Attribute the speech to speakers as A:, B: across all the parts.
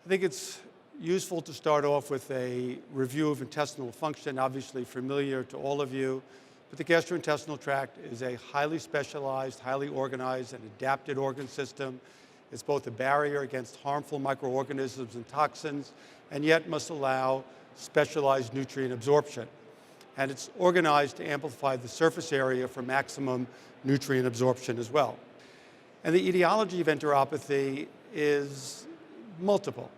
A: I think it's useful to start off with a review of intestinal function, obviously familiar to all of you. But the gastrointestinal tract is a highly specialized, highly organized, and adapted organ system. It's both a barrier against harmful microorganisms and toxins, and yet must allow specialized nutrient absorption. And it's organized to amplify the surface area for maximum nutrient absorption as well. And the etiology of enteropathy is multiple.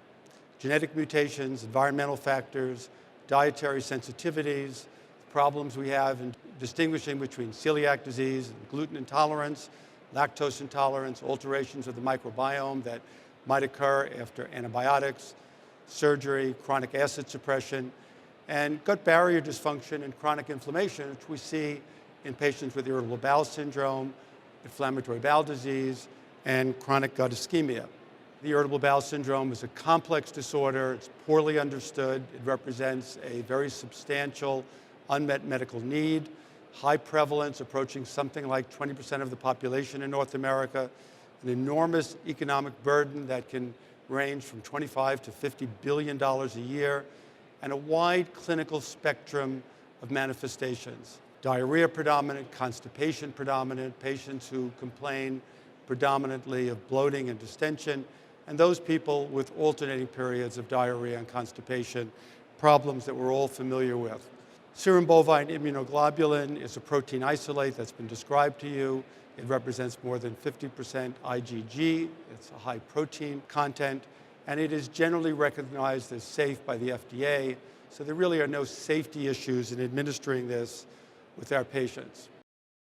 A: Genetic mutations, environmental factors, dietary sensitivities, problems we have in distinguishing between celiac disease and gluten intolerance, lactose intolerance, alterations of the microbiome that might occur after antibiotics, surgery, chronic acid suppression, and gut barrier dysfunction and chronic inflammation, which we see in patients with irritable bowel syndrome, inflammatory bowel disease, and chronic gut ischemia. The irritable bowel syndrome is a complex disorder. It's poorly understood. It represents a very substantial unmet medical need, high prevalence, approaching something like 20% of the population in North America, an enormous economic burden that can range from $25 to $50 billion a year, and a wide clinical spectrum of manifestations. Diarrhea predominant, constipation predominant, patients who complain predominantly of bloating and distension, and those people with alternating periods of diarrhea and constipation, problems that we're all familiar with. Serum bovine immunoglobulin is a protein isolate that's been described to you. It represents more than 50% IgG. It's a high protein content, and it is generally recognized as safe by the FDA, so there really are no safety issues in administering this with our patients.